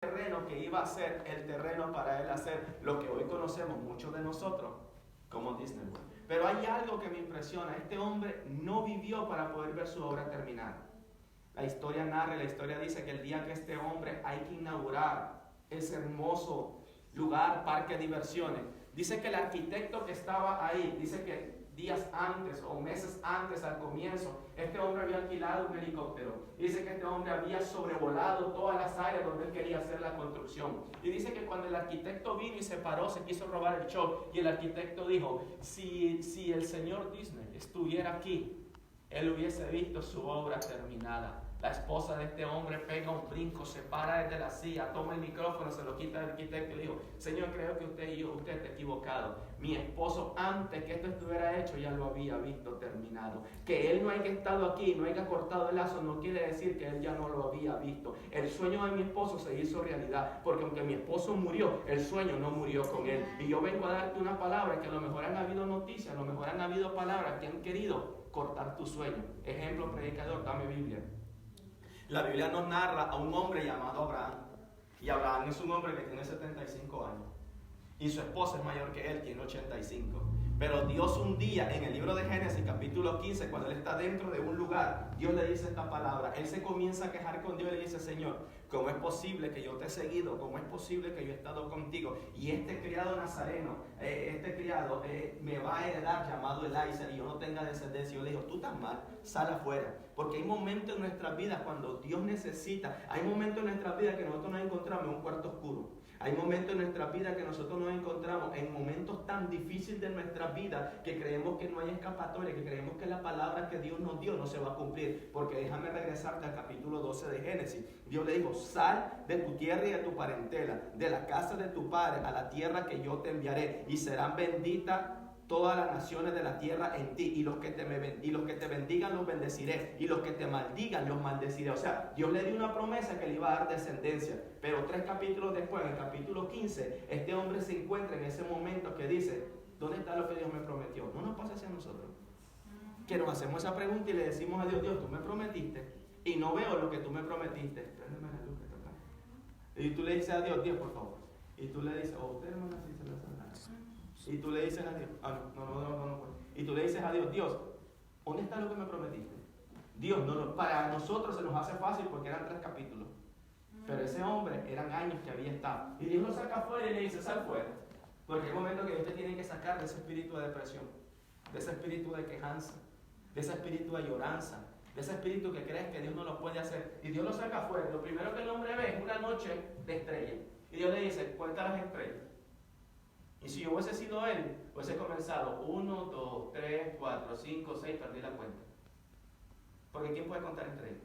terreno que iba a ser el terreno para él hacer lo que hoy conocemos muchos de nosotros como Disney World. Pero hay algo que me impresiona: este hombre no vivió para poder ver su obra terminada. La historia narra, la historia dice que el día que este hombre hay que inaugurar ese hermoso lugar, parque de diversiones, dice que el arquitecto que estaba ahí, dice que días antes o meses antes, al comienzo, este hombre había alquilado un helicóptero. Dice que este hombre había sobrevolado todas las áreas donde él quería hacer la construcción. Y dice que cuando el arquitecto vino y se paró, se quiso robar el show. Y el arquitecto dijo: si el señor Disney estuviera aquí, él hubiese visto su obra terminada. La esposa de este hombre pega un brinco, se para desde la silla, toma el micrófono, se lo quita al arquitecto y le dijo: señor, creo que usted está equivocado. Mi esposo, antes que esto estuviera hecho, ya lo había visto terminado. Que él no haya estado aquí, no haya cortado el lazo, no quiere decir que él ya no lo había visto. El sueño de mi esposo se hizo realidad, porque aunque mi esposo murió, el sueño no murió con él. Y yo vengo a darte una palabra, que a lo mejor han habido noticias, a lo mejor han habido palabras que han querido cortar tu sueño. Ejemplo, predicador, dame Biblia. La Biblia nos narra a un hombre llamado Abraham. Y Abraham es un hombre que tiene 75 años. Y su esposa es mayor que él, tiene 85. Pero Dios un día, en el libro de Génesis, capítulo 15, cuando él está dentro de un lugar, Dios le dice esta palabra. Él se comienza a quejar con Dios y le dice: Señor, ¿cómo es posible que yo te he seguido? ¿Cómo es posible que yo he estado contigo? Y este criado nazareno, me va a heredar, llamado Eliezer, y yo no tenga descendencia. Yo le digo: tú estás mal, sal afuera. Porque hay momentos en nuestras vidas cuando Dios necesita, hay momentos en nuestras vidas que nosotros nos encontramos en un cuarto oscuro. Hay momentos en nuestra vida que nosotros nos encontramos en momentos tan difíciles de nuestra vida que creemos que no hay escapatoria, que creemos que la palabra que Dios nos dio no se va a cumplir. Porque déjame regresarte al capítulo 12 de Génesis. Dios le dijo: sal de tu tierra y de tu parentela, de la casa de tu padre, a la tierra que yo te enviaré, y serán benditas todas las naciones de la tierra en ti, y los que te bendigan los bendeciré, y los que te maldigan los maldeciré. O sea, Dios le dio una promesa que le iba a dar descendencia. Pero 3 capítulos después, en el capítulo 15, este hombre se encuentra en ese momento que dice: ¿dónde está lo que Dios me prometió? No nos pasa así a nosotros, que nos hacemos esa pregunta y le decimos a Dios: Dios, tú me prometiste y no veo lo que tú me prometiste. Préndeme la luz que está acá. Y tú le dices a Dios: Dios, por favor. Y tú le dices: oh, usted, hermana, sí se le hace nada. Y tú le dices a Dios: no. Y tú le dices a Dios: Dios, ¿dónde está lo que me prometiste? Dios, para nosotros se nos hace fácil porque eran 3 capítulos. Pero ese hombre eran años que había estado. Y Dios lo saca afuera y le dice: sal fuera. Porque hay momentos que Dios te tiene que sacar de ese espíritu de depresión, de ese espíritu de quejanza, de ese espíritu de lloranza, de ese espíritu que crees que Dios no lo puede hacer. Y Dios lo saca afuera. Lo primero que el hombre ve es una noche de estrellas. Y Dios le dice: cuenta las estrellas. Y si yo hubiese sido él, hubiese comenzado 1, 2, 3, 4, 5, 6, perdí la cuenta. Porque ¿quién puede contar entre ellos?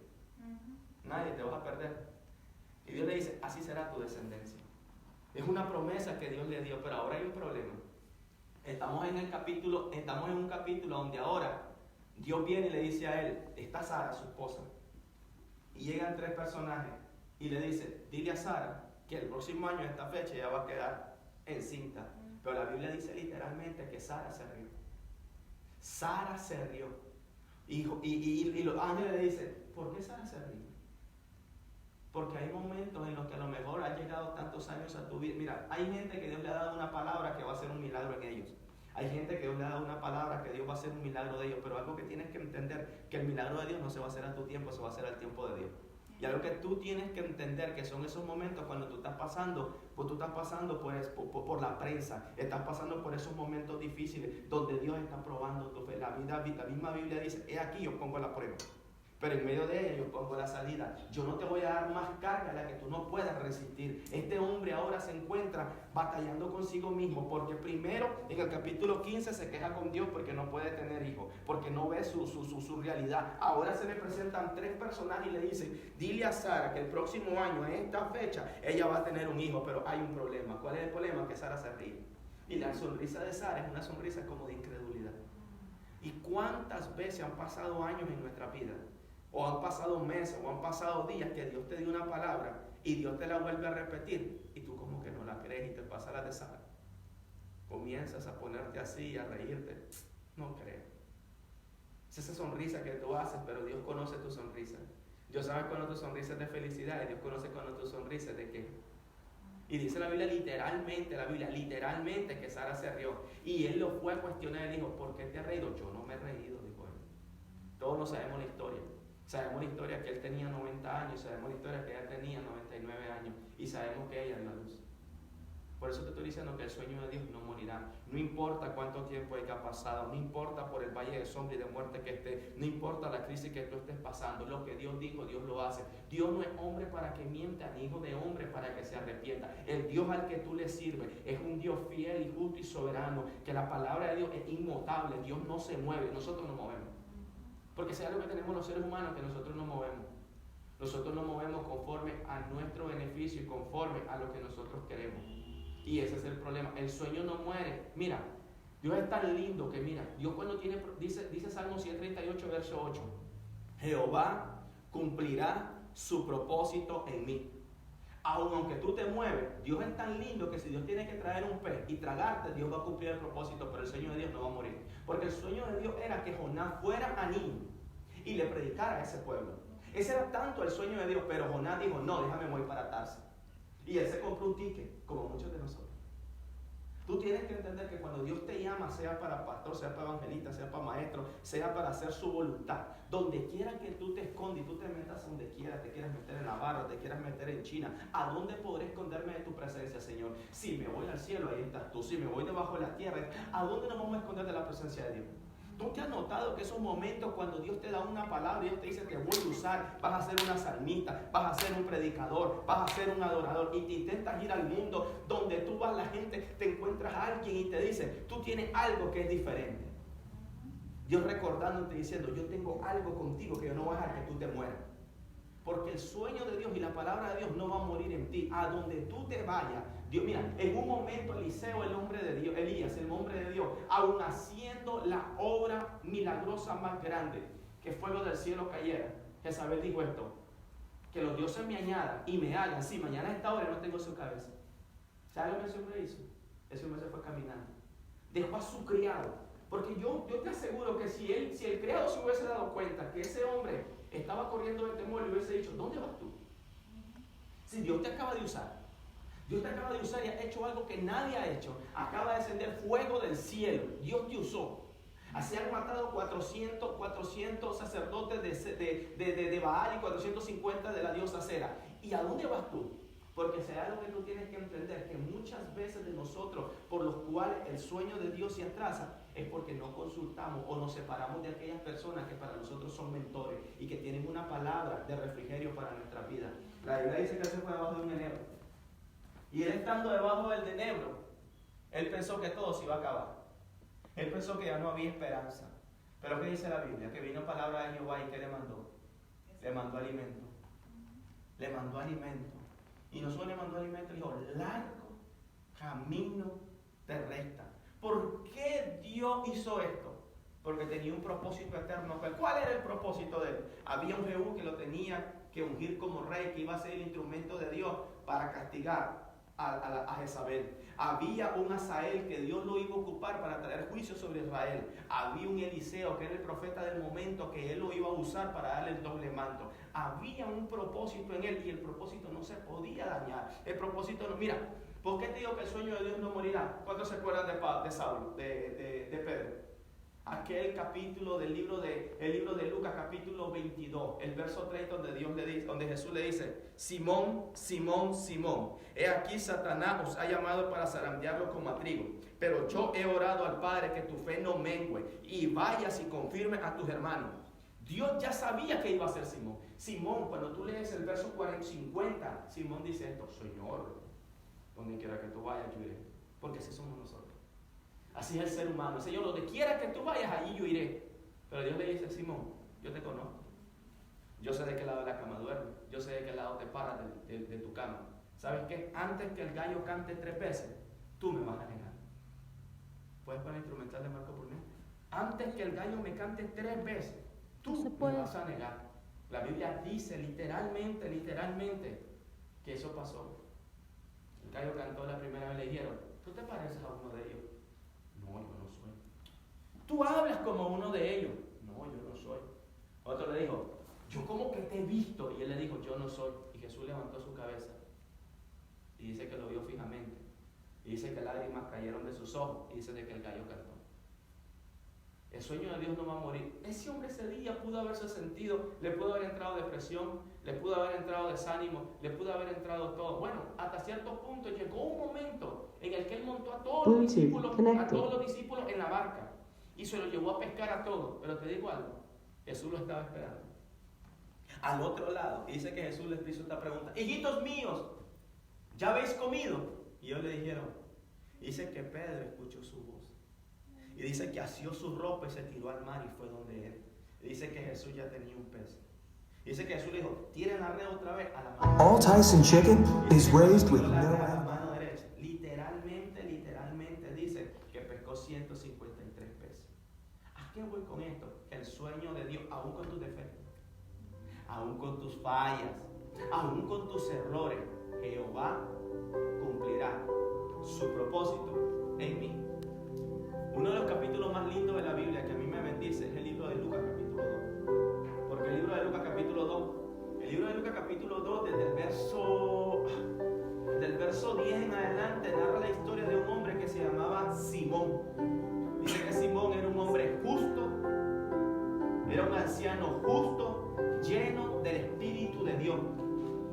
Nadie, te vas a perder. Y Dios le dice: así será tu descendencia. Es una promesa que Dios le dio, pero ahora hay un problema. Estamos en un capítulo donde ahora Dios viene y le dice a él: está Sara, su esposa. Y llegan 3 personajes y le dice: dile a Sara que el próximo año, a esta fecha, ella va a quedar encinta. Pero la Biblia dice literalmente que Sara se rió. Sara se rió. Y los ángeles le dicen: ¿por qué Sara se rió? Porque hay momentos en los que a lo mejor han llegado tantos años a tu vida. Mira, hay gente que Dios le ha dado una palabra que va a hacer un milagro en ellos. Hay gente que Dios le ha dado una palabra que Dios va a hacer un milagro de ellos. Pero algo que tienes que entender, que el milagro de Dios no se va a hacer a tu tiempo, se va a hacer al tiempo de Dios. Y algo que tú tienes que entender, que son esos momentos cuando tú estás pasando, pues tú estás pasando por la prensa, estás pasando por esos momentos difíciles donde Dios está probando tu fe. La misma Biblia dice: he aquí yo pongo la prueba, pero en medio de ella yo pongo la salida. Yo no te voy a dar más carga a la que tú no puedas resistir. Este hombre ahora se encuentra batallando consigo mismo, porque primero en el capítulo 15 se queja con Dios porque no puede tener hijos, porque no ve su realidad. Ahora se le presentan 3 personajes y le dicen: dile a Sara que el próximo año, a esta fecha, ella va a tener un hijo. Pero hay un problema. ¿Cuál es el problema? Que Sara se ríe. Y la sonrisa de Sara es una sonrisa como de incredulidad. ¿Y cuántas veces han pasado años en nuestra vida? O han pasado meses, o han pasado días que Dios te dio una palabra y Dios te la vuelve a repetir y tú como que no la crees y te pasa la de Sara. Comienzas a ponerte así, a reírte. No creo. Es esa sonrisa que tú haces, pero Dios conoce tu sonrisa. Dios sabe cuando tu sonrisa es de felicidad y Dios conoce cuando tu sonrisa es de qué. Y dice la Biblia literalmente que Sara se rió. Y él lo fue a cuestionar y dijo, ¿por qué te has reído? Yo no me he reído, dijo él. Todos lo sabemos la historia. Sabemos la historia que él tenía 90 años, sabemos la historia que ella tenía 99 años y sabemos que ella dio a luz. Por eso te estoy diciendo que el sueño de Dios no morirá. No importa cuánto tiempo haya pasado, no importa por el valle de sombra y de muerte que esté, no importa la crisis que tú estés pasando, lo que Dios dijo, Dios lo hace. Dios no es hombre para que mienta, ni hijo de hombre para que se arrepienta. El Dios al que tú le sirves es un Dios fiel y justo y soberano, que la palabra de Dios es inmutable, Dios no se mueve, nosotros nos movemos. Porque si hay algo que tenemos los seres humanos, que nosotros nos movemos. Nosotros nos movemos conforme a nuestro beneficio y conforme a lo que nosotros queremos. Y ese es el problema. El sueño no muere. Mira, Dios es tan lindo que mira, Dios cuando dice Salmo 138, verso 8, Jehová cumplirá su propósito en mí. Aunque tú te mueves, Dios es tan lindo que si Dios tiene que traer un pez y tragarte, Dios va a cumplir el propósito, pero el sueño de Dios no va a morir. Porque el sueño de Dios era que Jonás fuera a Nínive y le predicara a ese pueblo. Ese era tanto el sueño de Dios, pero Jonás dijo, no, déjame voy para Tarsis. Y él se compró un ticket, como muchos de nosotros. Tú tienes que entender que cuando Dios te llama, sea para pastor, sea para evangelista, sea para maestro, sea para hacer su voluntad, donde quiera que tú te escondas y tú te metas donde quieras, te quieras meter en la barra, te quieras meter en China, ¿a dónde podré esconderme de tu presencia, Señor? Si me voy al cielo, ahí estás tú. Si me voy debajo de la tierra, ¿a dónde nos vamos a esconder de la presencia de Dios? ¿Tú te has notado que esos momentos cuando Dios te da una palabra, Dios te dice te voy a usar, vas a ser una salmista, vas a ser un predicador, vas a ser un adorador y te intentas ir al mundo donde tú vas, la gente, te encuentras a alguien y te dice, tú tienes algo que es diferente? Dios recordándote diciendo, yo tengo algo contigo que yo no voy a dejar que tú te mueras. Porque el sueño de Dios y la palabra de Dios no va a morir en ti. A donde tú te vayas, Dios, mira, en un momento Eliseo, el hombre de Dios, Elías, el hombre de Dios, aún haciendo la obra milagrosa más grande, que fuego del cielo cayera, Jezabel dijo esto, que los dioses me añadan y me hagan, si mañana a esta hora no tengo su cabeza. ¿Sabes lo que ese hombre hizo? Ese hombre se fue caminando. Dejó a su criado. Porque yo te aseguro que si el criado se hubiese dado cuenta que ese hombre estaba corriendo de temor y hubiese dicho, ¿dónde vas tú? Si Dios te acaba de usar, Dios te acaba de usar y ha hecho algo que nadie ha hecho. Acaba de descender fuego del cielo. Dios te usó. Así han matado 400 sacerdotes de Baal y 450 de la diosa Cera. ¿Y a dónde vas tú? Porque si hay algo que tú tienes que entender, que muchas veces de nosotros, por los cuales el sueño de Dios se atrasa, es porque no consultamos o nos separamos de aquellas personas que para nosotros son mentores y que tienen una palabra de refrigerio para nuestra vida. La Biblia dice que él se fue debajo de un enebro. Y él estando debajo del enebro, él pensó que todo se iba a acabar. Él pensó que ya no había esperanza. Pero ¿qué dice la Biblia? Que vino palabra de Jehová y ¿qué le mandó? Le mandó alimento. Le mandó alimento. Y no solo le mandó alimento, le dijo, largo camino te resta. ¿Por qué Dios hizo esto? Porque tenía un propósito eterno. ¿Cuál era el propósito de él? Había un Jehú que lo tenía que ungir como rey, que iba a ser el instrumento de Dios para castigar a Jezabel. Había un Asael que Dios lo iba a ocupar para traer juicio sobre Israel. Había un Eliseo que era el profeta del momento, que él lo iba a usar para darle el doble manto. Había un propósito en él y el propósito no se podía dañar. El propósito no, mira, ¿por qué te digo que el sueño de Dios no morirá? ¿Cuántos se acuerdan de Saulo, de Pedro? Aquel capítulo del libro de Lucas, capítulo 22, el verso 3, donde Jesús le dice, Simón, Simón, Simón, he aquí Satanás os ha llamado para zarandearlo como a trigo, pero yo he orado al Padre que tu fe no mengüe y vayas y confirmes a tus hermanos. Dios ya sabía que iba a ser Simón. Simón, cuando tú lees el verso 50, Simón dice esto, Señor, donde quiera que tú vayas, yo iré, porque así somos nosotros. Así es el ser humano. Señor, donde quiera que tú vayas, allí yo iré. Pero Dios le dice, Simón, yo te conozco. Yo sé de qué lado de la cama duermes. Yo sé de qué lado te paras de tu cama. ¿Sabes qué? Antes que el gallo cante 3 veces, tú me vas a negar. ¿Puedes poner el instrumental de Marco por mí? Antes que el gallo me cante 3 veces, tú me vas a negar. La Biblia dice literalmente, que eso pasó. El gallo cantó la primera vez, le dijeron, ¿tú te pareces a uno de ellos? No, yo no soy. Tú hablas como uno de ellos. No, yo no soy. Otro le dijo, yo como que te he visto. Y él le dijo, yo no soy. Y Jesús levantó su cabeza y dice que lo vio fijamente. Y dice que lágrimas cayeron de sus ojos. Y dice de que el gallo cantó. El sueño de Dios no va a morir. Ese hombre ese día pudo haberse sentido, le pudo haber entrado depresión, le pudo haber entrado desánimo, le pudo haber entrado todo. Bueno, hasta cierto punto llegó un momento en el que él montó a todos los discípulos en la barca y se los llevó a pescar a todos. Pero te digo algo, Jesús lo estaba esperando. Al otro lado, dice que Jesús les hizo esta pregunta: hijitos míos, ¿ya habéis comido? Y ellos le dijeron. Dice que Pedro escuchó su voz. Y dice que asió su ropa y se tiró al mar y fue donde él. Y dice que Jesús ya tenía un pez. Y dice que Jesús le dijo, tiren la red otra vez a la mano. All Tyson chicken is raised with a la no... mano derecha. Literalmente dice que pescó 153 peces. ¿A qué voy con esto? El sueño de Dios, aún con tus defectos, aún con tus fallas, aún con tus errores, Jehová cumplirá su propósito en mí. Uno de los capítulos más lindos de la Biblia que a mí me bendice es el libro de Lucas capítulo 2. Porque el libro de Lucas capítulo 2, desde el verso 10 en adelante, narra la historia de un hombre que se llamaba Simón. Dice que Simón era un hombre justo, era un anciano justo, lleno del Espíritu de Dios.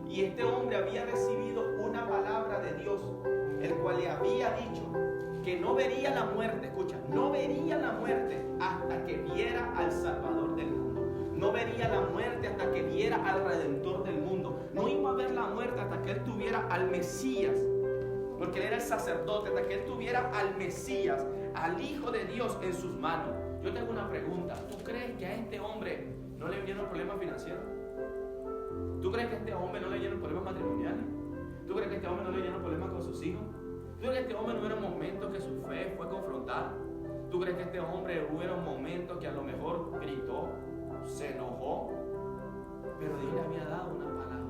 Y este hombre había recibido una palabra de Dios, el cual le había dicho que no vería la muerte, escucha, no vería la muerte hasta que viera al Salvador del mundo. No vería la muerte hasta que viera al Redentor del mundo. No iba a ver la muerte hasta que él tuviera al Mesías, porque él era el sacerdote, hasta que él tuviera al Mesías, al Hijo de Dios en sus manos. Yo tengo una pregunta. ¿Tú crees que a este hombre no le vinieron problemas financieros? ¿Tú crees que a este hombre no le vinieron problemas matrimoniales? ¿Tú crees que a este hombre no le vinieron problemas con sus hijos? ¿Tú crees que a este hombre no hubo momentos que su fe fue confrontada? ¿Tú crees que a este hombre hubo momentos que a lo mejor gritó, se enojó? Pero Dios le había dado una palabra.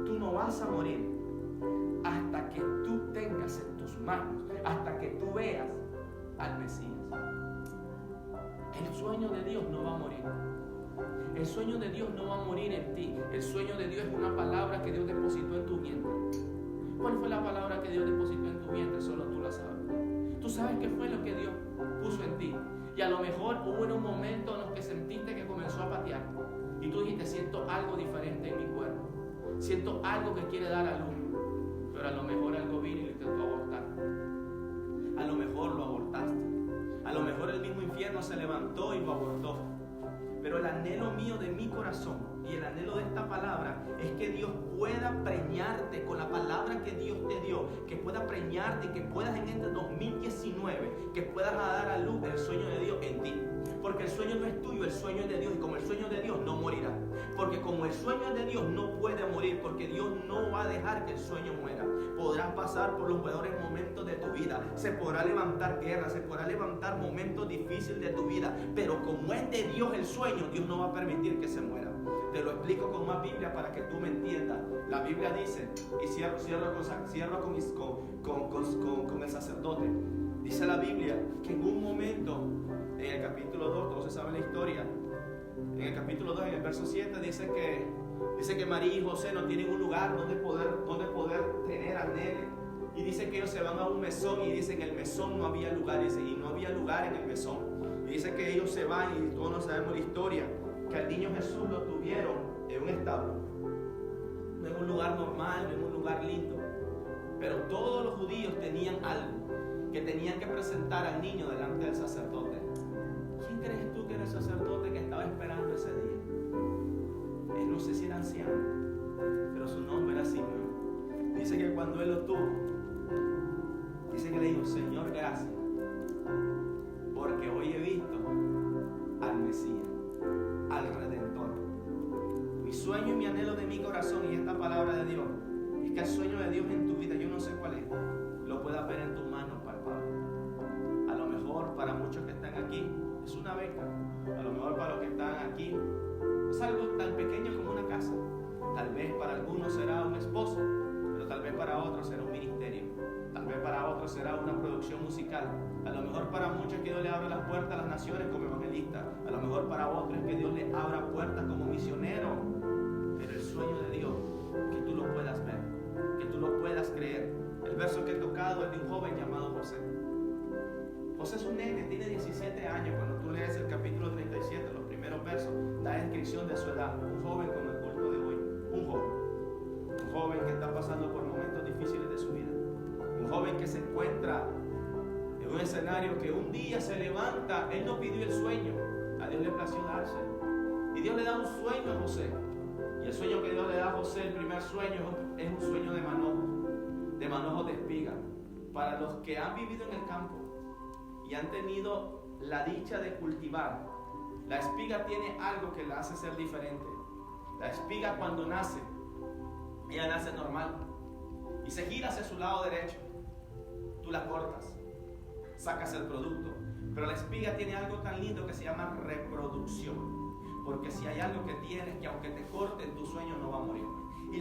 Tú no vas a morir hasta que tú tengas en tus manos, hasta que tú veas al Mesías. El sueño de Dios no va a morir. El sueño de Dios no va a morir en ti. El sueño de Dios es una palabra que Dios depositó en tu vientre. ¿Cuál fue la palabra que Dios depositó en tu vientre? Solo tú la sabes. Tú sabes qué fue lo que Dios puso en ti. Y a lo mejor hubo un momento en los que sentiste que comenzó a patear. Y tú dijiste, siento algo diferente en mi cuerpo. Siento algo que quiere dar a luz. Pero a lo mejor algo vino y lo intentó abortar. A lo mejor lo abortaste. A lo mejor el mismo infierno se levantó y lo abortó. Pero el anhelo mío de mi corazón y el anhelo de esta palabra es que Dios pueda preñarte con la palabra que Dios te dio, que pueda preñarte y que puedas en este 2019, que puedas dar a luz el sueño de Dios en ti. Porque el sueño no es tuyo, el sueño es de Dios, y como el sueño de Dios no morirá. Porque como el sueño es de Dios no puede morir, porque Dios no va a dejar que el sueño muera. Podrás pasar por los peores momentos de tu vida, se podrá levantar guerra, se podrá levantar momentos difíciles de tu vida, pero como es de Dios el sueño, Dios no va a permitir que se muera. Te lo explico con más Biblia para que tú me entiendas. La Biblia dice, y cierro con el sacerdote. Dice la Biblia que en un momento, en el capítulo 2, todos se saben la historia, en el capítulo 2, en el verso 7, dice que María y José no tienen un lugar donde poder tener a Nele. Y dice que ellos se van a un mesón y dicen que en el mesón no había lugar, y no había lugar en el mesón. Y dice que ellos se van y todos nos sabemos la historia, que al niño Jesús lo tuvieron en un establo, no en un lugar normal, no en un lugar lindo. Pero todos los judíos tenían algo que tenían que presentar al niño delante del sacerdote. ¿Quién crees tú que era el sacerdote que estaba esperando ese día? Él no sé si era anciano, pero su nombre era Simeón. Dice que cuando él lo tuvo, dice que le dijo, Señor, gracias, porque hoy he visto al Mesías, al Redentor. Mi sueño y mi anhelo de mi corazón, y esta palabra de Dios, es que el sueño de Dios en tu vida, yo no sé cuál es, lo puedas ver en tus manos palpables. A lo mejor para muchos que están aquí es una beca, a lo mejor para los que están aquí es algo tan pequeño como una casa, tal vez para algunos será un esposo, pero tal vez para otros será un ministerio, tal vez para otros será una producción musical. musical. A lo mejor para muchos es que Dios le abre las puertas a las naciones como evangelista. A lo mejor para otros es que Dios le abra puertas como misionero. Pero el sueño de Dios, que tú lo puedas ver, que tú lo puedas creer. El verso que he tocado es de un joven llamado José. José es un nene, tiene 17 años. Cuando tú lees el capítulo 37, los primeros versos, da descripción de su edad. Un joven como el culto de hoy. Un joven que está pasando por momentos difíciles de su vida. Un joven que se encuentra en un escenario que un día se levanta. Él no pidió el sueño, a Dios le plació dárselo. Y Dios le da un sueño a José. Y el sueño que Dios le da a José, el primer sueño, es un sueño de manojos de espiga. Para los que han vivido en el campo y han tenido la dicha de cultivar, la espiga tiene algo que la hace ser diferente. La espiga cuando nace, ella nace normal y se gira hacia su lado derecho. Tú la cortas, sacas el producto, pero la espiga tiene algo tan lindo que se llama reproducción, porque si hay algo que tienes, que aunque te corten, tu sueño no va a morir. Y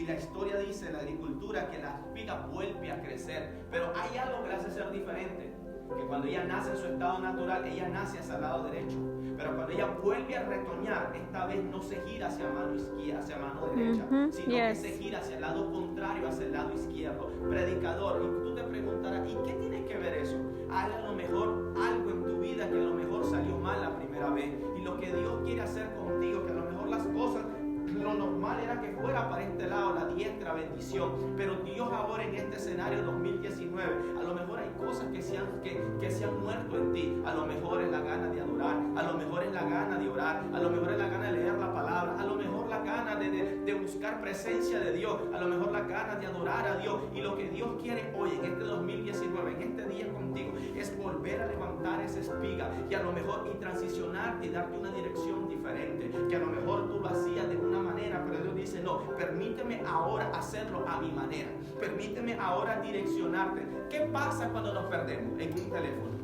la historia dice en la agricultura que la espiga vuelve a crecer, pero hay algo que la hace ser diferente, que cuando ella nace en su estado natural, ella nace hacia el lado derecho, pero cuando ella vuelve a retoñar, esta vez no se gira hacia mano izquierda, hacia mano derecha, sino que se gira hacia el lado contrario, hacia el lado izquierdo. Predicador, y tú te preguntarás, ¿y qué tiene que ver eso? Hay a lo mejor algo en tu vida que a lo mejor salió mal la primera vez, y lo que Dios quiere hacer contigo, que a lo mejor las cosas, lo normal era que fuera para este lado la diestra bendición, pero Dios ahora en este escenario 2019, a lo mejor hay cosas que se han muerto en ti. A lo mejor es la gana de adorar, a lo mejor es la gana de orar, a lo mejor es la gana de leer la palabra, a lo mejor la gana de buscar presencia de Dios, a lo mejor la gana de adorar a Dios. Y lo que Dios quiere hoy en este 2019, en este día contigo, es volver a levantar esa espiga y a lo mejor y transicionarte y darte una dirección diferente, que a lo mejor tú lo hacías de una manera, pero Dios dice, no, permíteme ahora hacerlo a mi manera, permíteme ahora direccionarte. ¿Qué pasa cuando nos perdemos en un teléfono?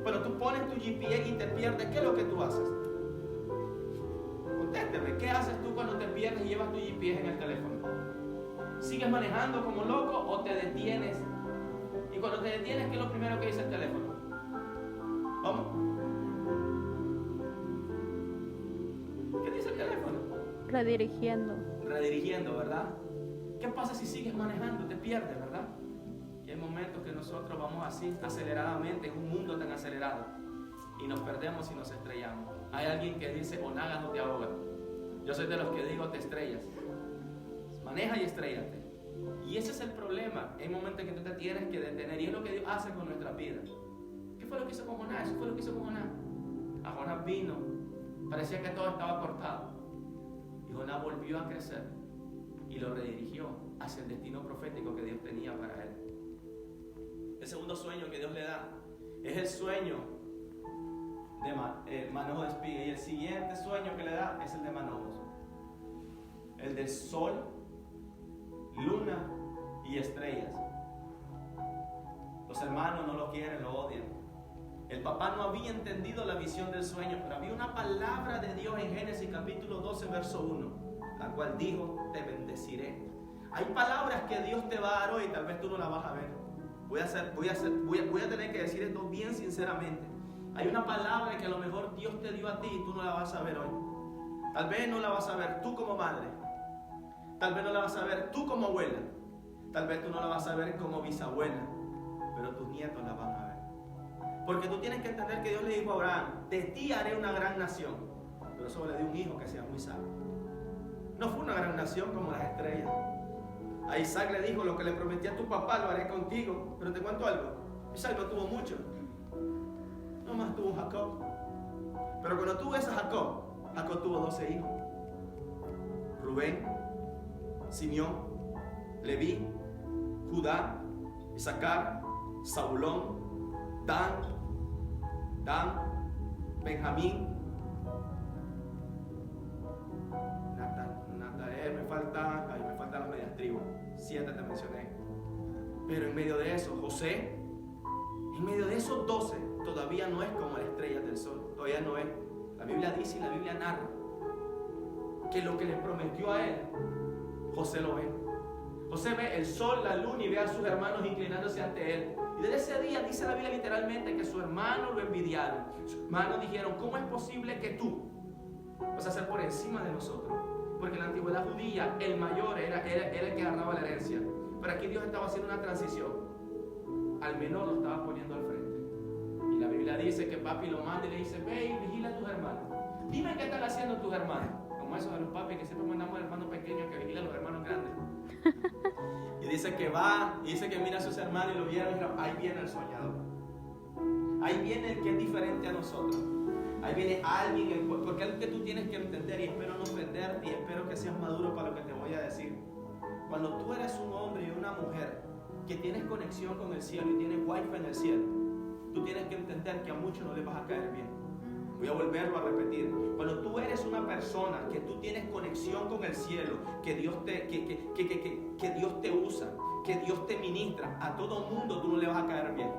Cuando tú pones tu GPS y te pierdes, ¿qué es lo que tú haces? Contésteme, ¿qué haces tú cuando te pierdes y llevas tu GPS en el teléfono? ¿Sigues manejando como loco o te detienes? Y cuando te detienes, ¿qué es lo primero que dice el teléfono? ¿Cómo? ¿Qué dice el teléfono? Redirigiendo, ¿verdad? ¿Qué pasa si sigues manejando? Te pierdes, ¿verdad? Y hay momentos que nosotros vamos así, aceleradamente, en un mundo tan acelerado, y nos perdemos y nos estrellamos. Hay alguien que dice, o nada no te ahoga. Yo soy de los que digo, te estrellas. Maneja y estrellate. Y ese es el problema. Hay momentos en que tú te tienes que detener, y es lo que Dios hace con nuestra vida. ¿Qué fue lo que hizo con Jonás? Eso fue lo que hizo con Jonás. A Jonás vino, parecía que todo estaba cortado, y Jonás volvió a crecer y lo redirigió hacia el destino profético que Dios tenía para él. El segundo sueño que Dios le da es el sueño de manojo de espiga, y el siguiente sueño que le da es el de manojos, el del sol, luna y estrellas. Los hermanos no lo quieren, lo odian. El papá no había entendido la visión del sueño, pero había una palabra de Dios en Génesis capítulo 12 verso 1, la cual dijo, te bendeciré. Hay palabras que Dios te va a dar hoy, tal vez tú no las vas a ver. Voy a tener que decir esto bien sinceramente. Hay una palabra que a lo mejor Dios te dio a ti y tú no la vas a ver hoy. Tal vez no la vas a ver tú como madre, tal vez no la vas a ver tú como abuela, tal vez tú no la vas a ver como bisabuela, pero tus nietos la van a ver. Porque tú tienes que entender que Dios le dijo a Abraham, de ti haré una gran nación, pero solo le dio un hijo que sea muy sabio. No fue una gran nación como las estrellas. A Isaac le dijo, lo que le prometí a tu papá lo haré contigo. Pero te cuento algo, Isaac no tuvo mucho, nomás tuvo Jacob. Pero cuando tuvo ese Jacob tuvo 12 hijos: Rubén, Simeón, Leví, Judá, Isaacar, Zabulón, Dan, Benjamín, Natael, me faltan las medias tribus, 7 te mencioné. Pero en medio de eso, José, en medio de esos 12, todavía no es como la estrella del sol, todavía no es. La Biblia dice y la Biblia narra que lo que le prometió a él, José lo ve. José ve el sol, la luna y ve a sus hermanos inclinándose ante él. Y desde ese día dice la Biblia literalmente que sus hermanos lo envidiaron. Sus hermanos dijeron, ¿cómo es posible que tú vas a ser por encima de nosotros? Porque en la antigüedad judía el mayor era el que agarraba la herencia. Pero aquí Dios estaba haciendo una transición. Al menor lo estaba poniendo al frente. Y la Biblia dice que papi lo manda y le dice, ve y vigila a tus hermanos. Dime qué están haciendo tus hermanos. Como esos de los papis que siempre mandamos al hermano pequeño que vigila a los hermanos grandes. Y dice que va, y dice que mira a sus hermanos y lo vieron y dijeron, ahí viene el soñador. Ahí viene el que es diferente a nosotros. Ahí viene alguien, porque algo que tú tienes que entender, y espero no ofenderte, y espero que seas maduro para lo que te voy a decir. Cuando tú eres un hombre y una mujer que tienes conexión con el cielo y tienes wifi en el cielo, tú tienes que entender que a muchos no les vas a caer bien. Voy a volverlo a repetir. Cuando tú eres una persona que tú tienes conexión con el cielo, que Dios te usa, que Dios te ministra, a todo mundo tú no le vas a caer bien.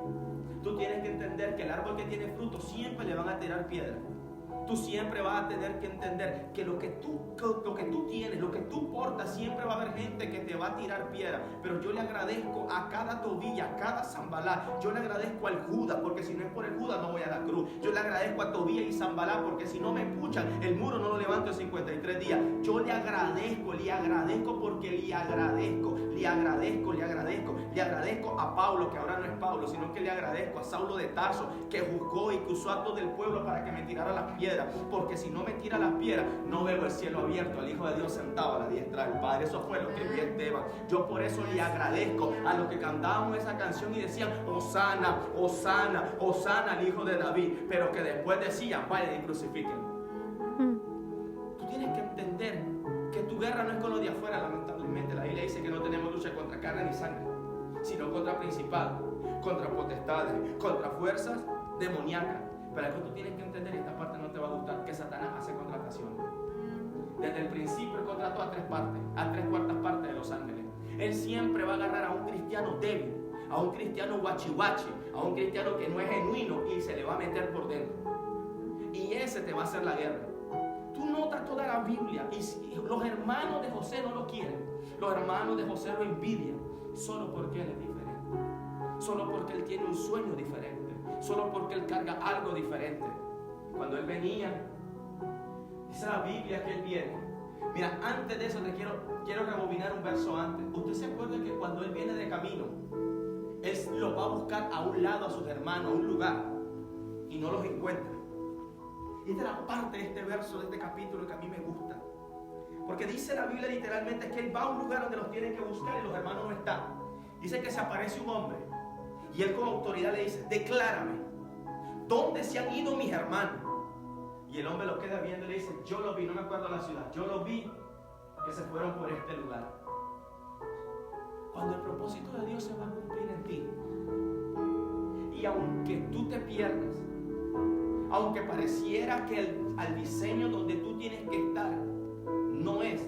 Tú tienes que entender que el árbol que tiene fruto siempre le van a tirar piedra. Tú siempre vas a tener que entender que lo que tú tienes, lo que tú portas, siempre va a haber gente que te va a tirar piedra. Pero yo le agradezco a cada Tobía, a cada Zambalá. Yo le agradezco al Judas, porque si no es por el Judas no voy a la cruz. Yo le agradezco a Tobía y Zambalá, porque si no me puchan, el muro no lo levanto en 53 días. Yo le agradezco porque le agradezco a Pablo, que ahora no es Pablo, sino que le agradezco a Saulo de Tarso, que juzgó y que usó a todo el pueblo para que me tirara las piedras. Porque si no me tira las piedras, no veo el cielo abierto, al Hijo de Dios sentado a la diestra del Padre. Eso fue lo que vi Esteban. Yo por eso le agradezco a los que cantábamos esa canción y decían, Hosana, Hosana, Hosana al Hijo de David, pero que después decían, vayan y crucifiquen. Tú tienes que entender que tu guerra no es con los de afuera, lamentablemente. La Biblia dice que no tenemos lucha contra carne ni sangre, sino contra principados, contra potestades, contra fuerzas demoníacas. Pero algo tú tienes que entender, y esta parte no te va a gustar, que Satanás hace contratación. Desde el principio contrató a tres cuartas partes de los ángeles. Él siempre va a agarrar a un cristiano débil, a un cristiano guachihuachi, a un cristiano que no es genuino, y se le va a meter por dentro. Y ese te va a hacer la guerra. Tú notas toda la Biblia, y los hermanos de José no lo quieren. Los hermanos de José lo envidian, solo porque él es diferente. Solo porque él tiene un sueño diferente. Solo porque él carga algo diferente. Cuando él venía, dice la Biblia que él viene. Mira, antes de eso te quiero rebobinar un verso antes. Usted se acuerda que cuando él viene de camino, él los va a buscar a un lado a sus hermanos, a un lugar, y no los encuentra. Y esta es la parte de este verso, de este capítulo, que a mí me gusta. Porque dice la Biblia literalmente que él va a un lugar donde los tienen que buscar y los hermanos no están. Dice que se aparece un hombre. Y él con autoridad le dice, declárame, ¿dónde se han ido mis hermanos? Y el hombre lo queda viendo y le dice, yo lo vi, no me acuerdo la ciudad, yo lo vi que se fueron por este lugar. Cuando el propósito de Dios se va a cumplir en ti, y aunque tú te pierdas, aunque pareciera que al diseño donde tú tienes que estar no es,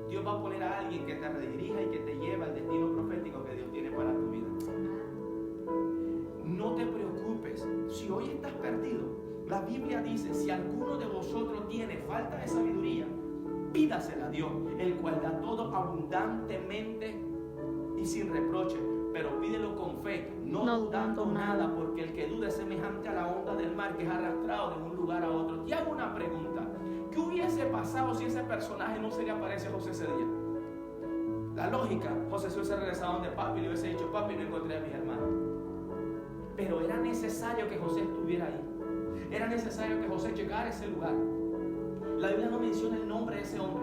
Dios va a poner a alguien que te redirija y que te lleve al destino profético que Dios tiene para tu vida. No te preocupes si hoy estás perdido. La Biblia dice, si alguno de vosotros tiene falta de sabiduría, pídasela a Dios, el cual da todo abundantemente y sin reproche, pero pídelo con fe, no dudando nada, porque el que duda es semejante a la onda del mar que es arrastrado de un lugar a otro. Te hago una pregunta: ¿qué hubiese pasado si ese personaje no se le aparece a José ese día? La lógica, José se hubiese regresado donde papi y le hubiese dicho, papi, no encontré a mis hermanos. Pero era necesario que José estuviera ahí. Era necesario que José llegara a ese lugar. La Biblia no menciona el nombre de ese hombre,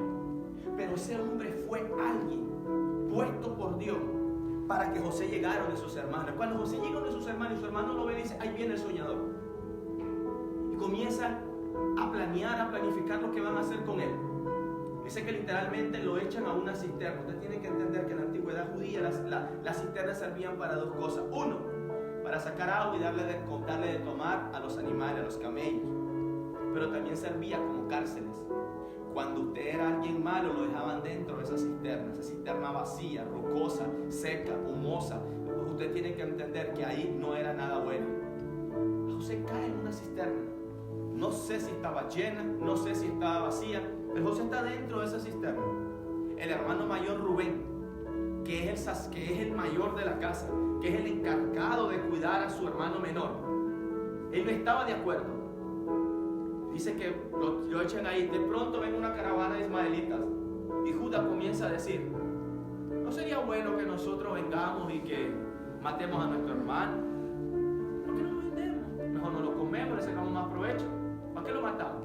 pero ese hombre fue alguien puesto por Dios para que José llegara de sus hermanos. Cuando José llegó de sus hermanos y su hermano lo ve y dice, ahí viene el soñador. Y comienza a planear, a planificar lo que van a hacer con él. Dice que literalmente lo echan a una cisterna. Usted tiene que entender que en la antigüedad judía las cisternas servían para dos cosas. Uno, para sacar agua y darle de tomar a los animales, a los camellos. Pero también servía como cárceles. Cuando usted era alguien malo, lo dejaban dentro de esa cisterna vacía, rocosa, seca, humosa. Usted tiene que entender que ahí no era nada bueno. José cae en una cisterna. No sé si estaba llena, no sé si estaba vacía, pero José está dentro de esa cisterna. El hermano mayor Rubén que es el mayor de la casa, que es el encargado de cuidar a su hermano menor, él no estaba de acuerdo. Dice que lo echan ahí. De pronto ven una caravana de ismaelitas y Judá comienza a decir: ¿no sería bueno que nosotros vengamos y que matemos a nuestro hermano? ¿Por qué no lo vendemos? Mejor no lo comemos, le sacamos más provecho. ¿Para qué lo matamos?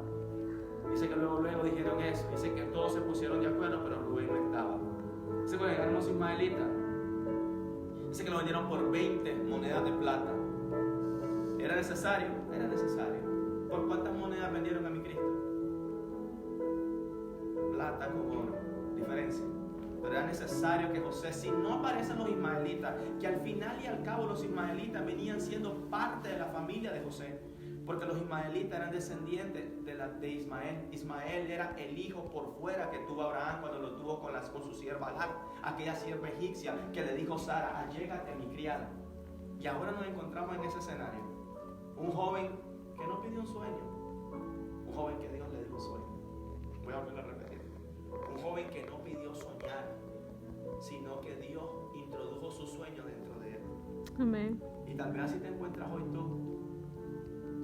Dice que luego dijeron eso. Dice que todos se pusieron de acuerdo, pero Rubén no estaba. Dice que llegaron los ismaelitas. Dice que lo vendieron por 20 monedas de plata. ¿Era necesario? Era necesario. ¿Por cuántas monedas vendieron a mi Cristo? Plata con oro, diferencia. Pero era necesario que José, si no aparecen los ismaelitas, que al final y al cabo los ismaelitas venían siendo parte de la familia de José, porque los ismaelitas eran descendientes de Ismael. Ismael era el hijo por fuera que tuvo Abraham cuando lo tuvo con su sierva Agar, aquella sierva egipcia que le dijo Sara: allégate a mi criada. Y ahora nos encontramos en ese escenario. Un joven que no pidió un sueño, un joven que Dios le dio un sueño. Voy a volver a repetir. Un joven que no pidió soñar, sino que Dios introdujo su sueño dentro de él. Amén. Y tal vez así te encuentras hoy tú.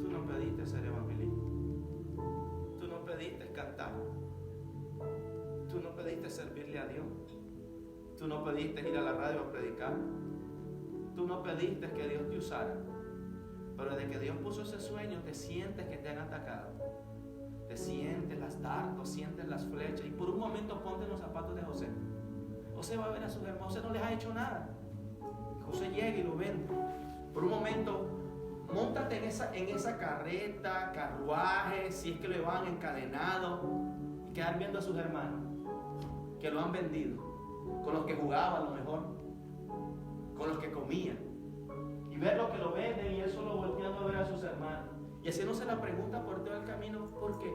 Tú no pediste ser evangelista. Tú no pediste cantar. Tú no pediste servirle a Dios. Tú no pediste ir a la radio a predicar. Tú no pediste que Dios te usara. Pero desde que Dios puso ese sueño, te sientes que te han atacado. Te sientes las dardos, sientes las flechas. Y por un momento ponte en los zapatos de José. José va a ver a sus hermanos. José no les ha hecho nada. José llega y lo ven. Por un momento, móntate en esa carreta, carruaje, si es que lo van encadenado, y quedar viendo a sus hermanos que lo han vendido, con los que jugaba a lo mejor, con los que comían, y ver lo que lo venden y él solo volteando a ver a sus hermanos y haciéndose la pregunta por todo el camino: ¿por qué?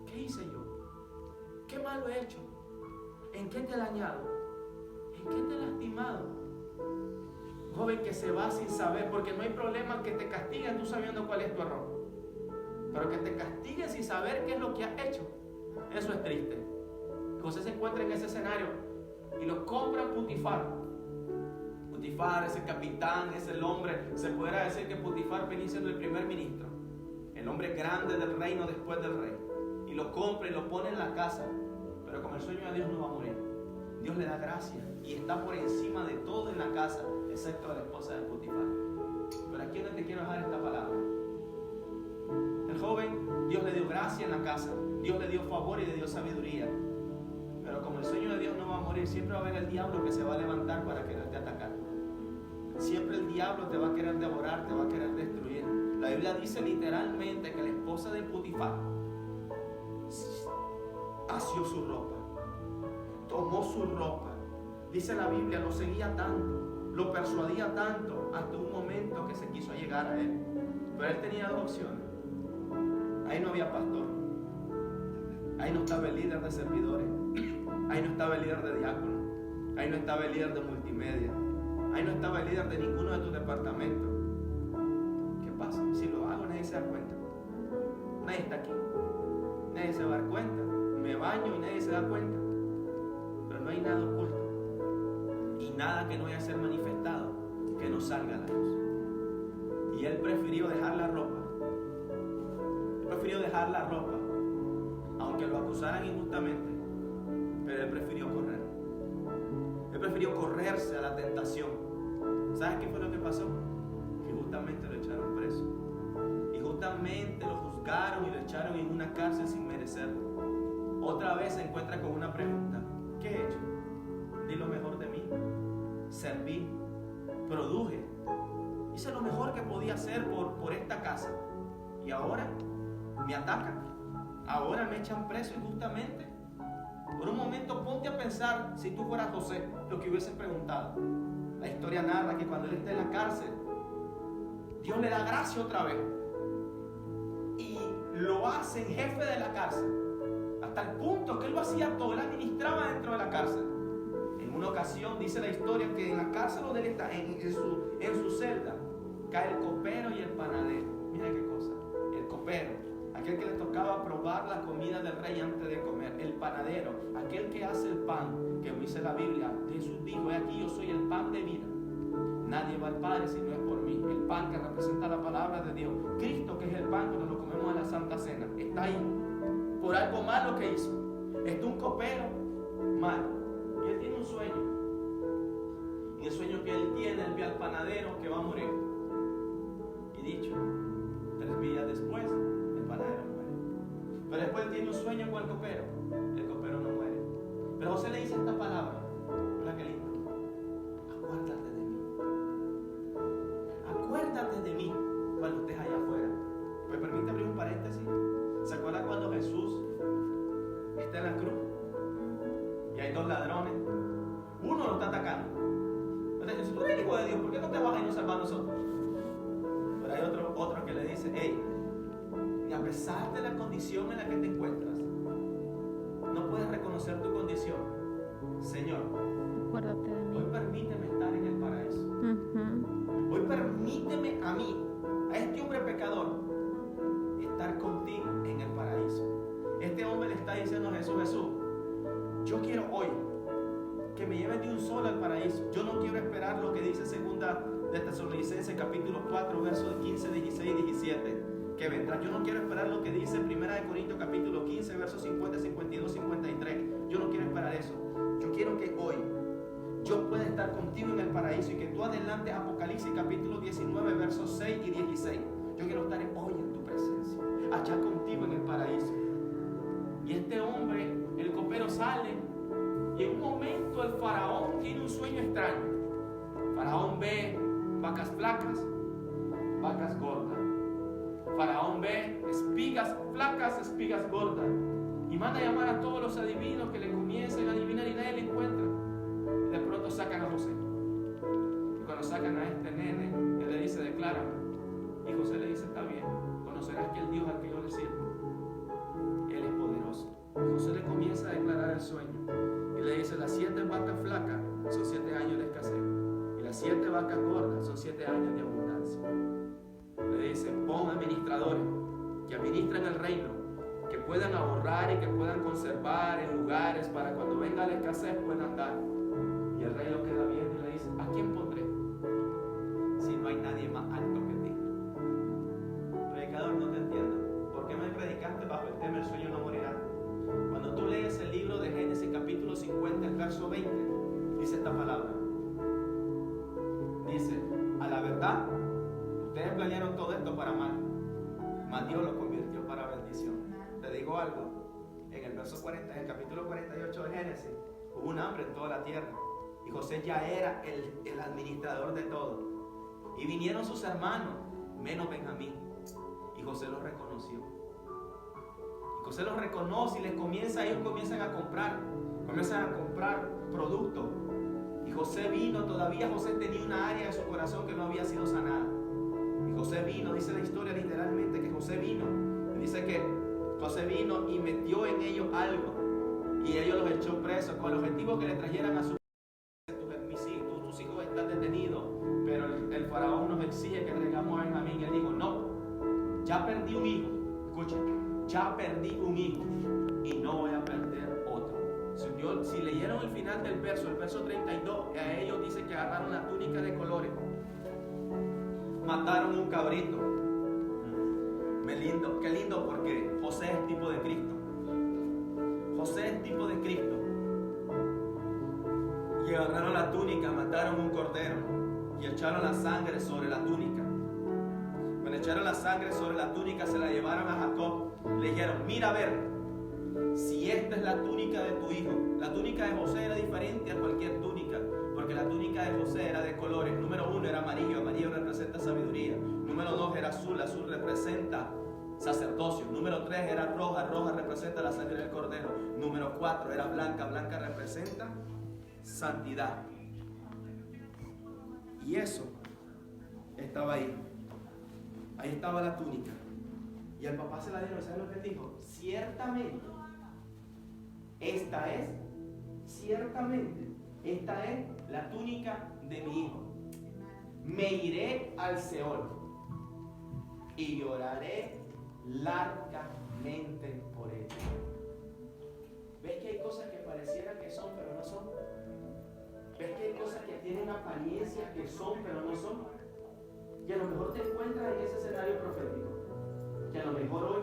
¿Qué hice yo? ¿Qué malo he hecho? ¿En qué te he dañado? ¿En qué te he lastimado? Joven que se va sin saber, porque no hay problema que te castiguen tú sabiendo cuál es tu error, pero que te castiguen sin saber qué es lo que has hecho, eso es triste. José se encuentra en ese escenario y lo compra Putifar. Putifar es el capitán, es el hombre, se podrá decir que Putifar venía siendo el primer ministro, el hombre grande del reino después del rey, y lo compra y lo pone en la casa. Pero como el sueño de Dios no va a morir, Dios le da gracia y está por encima de todo en la casa, excepto de la esposa de Putifar. Pero aquí es donde te quiero dejar esta palabra. El joven, Dios le dio gracia en la casa, Dios le dio favor y le dio sabiduría. Pero como el sueño de Dios no va a morir, siempre va a haber el diablo que se va a levantar para quererte atacar. Siempre el diablo te va a querer devorar, te va a querer destruir. La Biblia dice literalmente que la esposa de Putifar asió su ropa, tomó su ropa. Dice la Biblia, lo seguía tanto, lo persuadía tanto, hasta un momento que se quiso llegar a él. Pero él tenía dos opciones. Ahí no había pastor, ahí no estaba el líder de servidores, ahí no estaba el líder de diácono, ahí no estaba el líder de multimedia, ahí no estaba el líder de ninguno de tus departamentos. ¿Qué pasa? Si lo hago, nadie se da cuenta. Nadie está aquí, nadie se va a dar cuenta. Me baño y nadie se da cuenta. Pero no hay nada oculto y nada que no vaya a ser manifestado que no salga a la luz. Y él prefirió dejar la ropa. Él prefirió dejar la ropa, aunque lo acusaran injustamente. Pero él prefirió correr. Él prefirió correrse a la tentación. ¿Sabes qué fue lo que pasó? Que justamente lo echaron preso. Y justamente lo juzgaron y lo echaron en una cárcel sin merecerlo. Otra vez se encuentra con una pregunta: ¿qué he hecho? Di lo mejor de mí. Serví, produje, hice lo mejor que podía hacer por esta casa. Y ahora me atacan. Ahora me echan preso injustamente. Por un momento ponte a pensar, si tú fueras José, lo que hubieses preguntado. La historia narra que cuando él está en la cárcel, Dios le da gracia otra vez y lo hace jefe de la cárcel, hasta el punto que él lo hacía todo, él administraba dentro de la cárcel. En una ocasión dice la historia que en la cárcel donde él está, en su celda, cae el copero y el panadero. Mira qué cosa. El copero aquel que le tocaba probar la comida del rey antes de comer, el panadero, aquel que hace el pan, que dice la Biblia, Jesús dijo, he aquí yo soy el pan de vida. Nadie va al Padre si no es por mí. El pan que representa la palabra de Dios. Cristo, que es el pan cuando lo comemos en la Santa Cena, está ahí por algo malo que hizo. Está un copero malo y él tiene un sueño. Y el sueño que él tiene, él ve al panadero que va a morir. Y dicho, 3 días después, el panadero muere. Pero después tiene un sueño con el copero no muere. Pero José le dice esta palabra, mira qué lindo: acuérdate de mí. Acuérdate de mí cuando estés allá afuera. Pues permíteme abrir un paréntesis. ¿Se acuerda cuando Jesús está en la cruz y hay 2 ladrones? Uno lo está atacando. Entonces, si tú eres el hijo de Dios, ¿por qué no te bajas y nos salvas a nosotros? Pero hay otro que le dice, hey, y a pesar de la condición en la que te encuentras, no puedes reconocer tu condición. Señor, Acuérdate de mí. hoy permíteme estar en el paraíso. Hoy permíteme a mí, a este hombre pecador, estar contigo en el paraíso. Este hombre le está diciendo a Jesús, Jesús, yo quiero hoy que me lleves de un solo al paraíso. Yo no quiero esperar lo que dice segunda de Tesalonicenses capítulo 4 versos 15, 16 y 17 que vendrá. Yo no quiero esperar lo que dice primera de Corintios capítulo 15 versos 50, 52, 53. Yo no quiero esperar eso. Yo quiero que hoy yo pueda estar contigo en el paraíso y que tú adelantes Apocalipsis capítulo 19 versos 6 y 16. Yo quiero estar hoy en tu presencia, allá contigo en el paraíso. Y este hombre, el copero, sale y en un momento el faraón tiene un sueño extraño. El faraón ve vacas flacas, vacas gordas. El faraón ve espigas flacas, espigas gordas. Y manda a llamar a todos los adivinos que le comiencen a adivinar y nadie le encuentra. Y de pronto sacan a José. Y cuando sacan a este nene, él le dice, declárame. Y José le dice, está bien, conocerás que el Dios al que yo le sirvo, Él es poderoso. Y José le comienza a declarar el sueño. Y le dice, las 7 vacas flacas son 7 años de escasez. Y las 7 vacas gordas son 7 años de abundancia. Le dice, pon administradores que administren el reino, que puedan ahorrar y que puedan conservar en lugares para cuando venga la escasez puedan dar. Y el rey lo queda viendo y le dice, ¿a quién pondré? Si no hay nadie más alto que ti. Predicador, no te entiendo. ¿Por qué me predicaste bajo el tema el sueño no morirá? Cuando tú lees el libro de Génesis capítulo 50, el verso 20, dice esta palabra. Dice, a la verdad, ustedes planearon todo esto para mal, mas Dios lo convirtió para bendición. Te digo algo, en el verso 40, en el capítulo 48 de Génesis, hubo un hambre en toda la tierra. Y José ya era el administrador de todo. Y vinieron sus hermanos, menos Benjamín. Y José los reconoció. Y José los reconoce y ellos comienzan a comprar productos. Y José vino, todavía José tenía una área de su corazón que no había sido sanada. Y José vino, dice la historia literalmente que José vino. Y dice que José vino y metió en ellos algo. Y ellos los echó presos con el objetivo que le trajeran a su tus hijos están detenidos. Pero el faraón nos exige que traigamos a Benjamín. Y él dijo, no, ya perdí un hijo. Escuchen, ya perdí un hijo y no voy a perder otro. Si leyeron el final del verso, el verso 32, a ellos dice que agarraron la túnica de colores, mataron un cabrito. Qué lindo porque José es tipo de Cristo. José es tipo de Cristo. Y agarraron la túnica, mataron un cordero y echaron la sangre sobre la túnica. Cuando echaron la sangre sobre la túnica, se la llevaron a Jacob. Le dijeron, mira a ver si esta es la túnica de tu hijo. La túnica de José era diferente a cualquier túnica, porque la túnica de José era de colores. Número 1 era amarillo, amarillo representa sabiduría. Número 2 era azul, azul representa sacerdocio. Número 3 era roja, roja representa la sangre del cordero. Número 4 era blanca, blanca representa santidad. Y eso estaba ahí. Ahí estaba la túnica. Y el papá se la dieron. ¿Saben lo que él dijo? Ciertamente, esta es la túnica de mi hijo. Me iré al Seol y lloraré largamente por ella. ¿Ves que hay cosas que pareciera que son, pero no son? ¿Ves que hay cosas que tienen apariencia que son, pero no son? Y a lo mejor te encuentras en ese escenario profético. Que a lo mejor hoy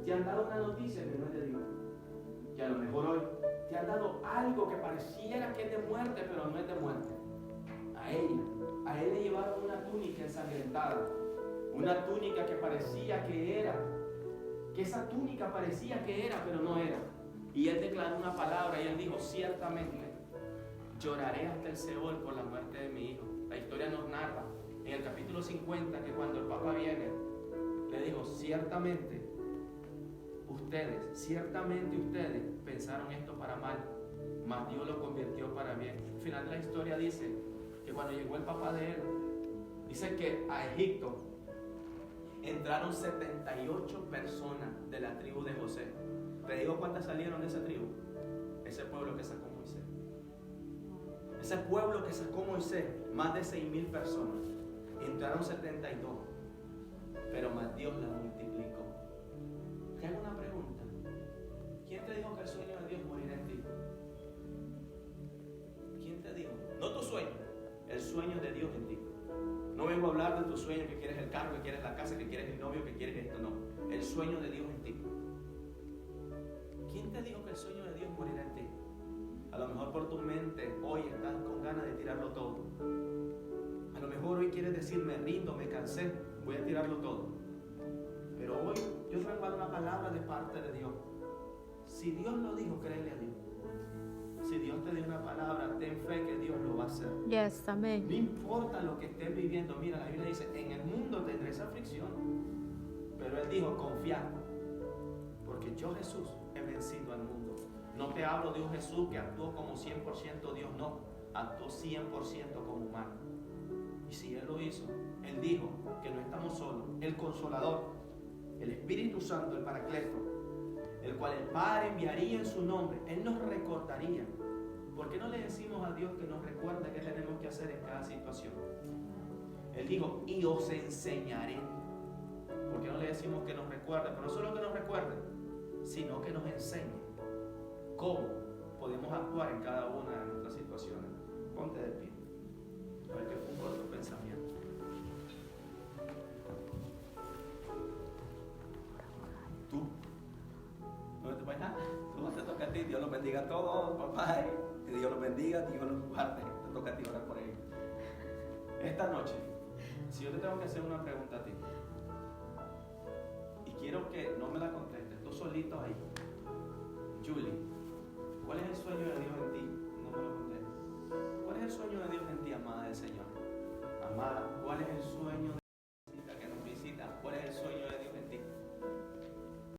te han dado una noticia que no es de Dios. Que a lo mejor hoy te han dado algo que pareciera que es de muerte, pero no es de muerte. A él le llevaron una túnica ensangrentada. Una túnica que parecía que era. Que esa túnica parecía que era, pero no era. Y él declaró una palabra y él dijo, ciertamente, lloraré hasta el Seol por la muerte de mi hijo. La historia nos narra en el capítulo 50 que cuando el Papa viene, le dijo, ciertamente ustedes pensaron esto para mal, mas Dios lo convirtió para bien. Al final de la historia dice que cuando llegó el Papa de él, dice que a Egipto entraron 78 personas de la tribu de José. ¿Te digo cuántas salieron de esa tribu? Ese pueblo que sacó Moisés. Ese pueblo que sacó Moisés, más de 6,000 personas. Entraron 72. Pero más Dios la multiplicó. Te hago una pregunta. ¿Quién te dijo que el sueño de Dios morirá en ti? ¿Quién te dijo? No tu sueño, el sueño de Dios en ti. No vengo a hablar de tu sueño, que quieres el carro, que quieres la casa, que quieres el novio, que quieres esto, no. El sueño de Dios en ti. ¿Quién te dijo que el sueño de Dios morirá en ti? A lo mejor por tu mente hoy estás con ganas de tirarlo todo. A lo mejor hoy quieres decir, me rindo, me cansé, voy a tirarlo todo. Pero hoy yo vengo a dar una palabra de parte de Dios. Si Dios lo dijo, créele a Dios. Si Dios te dio una palabra, ten fe que Dios lo va a hacer. Yes, amén. No importa lo que estés viviendo. Mira, la Biblia dice, en el mundo tendréis aflicción. Pero Él dijo, confiad. Porque yo, Jesús, he vencido al mundo. No te hablo de un Jesús que actuó como 100% Dios, no. Actuó 100% como humano. Y si Él lo hizo, Él dijo que no estamos solos. El Consolador, el Espíritu Santo, el Paracleto, el cual el Padre enviaría en su nombre, Él nos recordaría. ¿Por qué no le decimos a Dios que nos recuerde qué tenemos que hacer en cada situación? Él dijo, y os enseñaré. ¿Por qué no le decimos que nos recuerde? Pero no solo que nos recuerde, sino que nos enseñe cómo podemos actuar en cada una de nuestras situaciones. Ponte de pie. A ver qué fue un corto pensamiento. Tú. No te vayas, tú no te toca a ti. Dios los bendiga a todos, papá. Que Dios los bendiga, Dios los guarde. Te toca a ti orar por ellos. Esta noche, si yo te tengo que hacer una pregunta a ti, y quiero que no me la contestes, tú solito ahí. Julie, ¿cuál es el sueño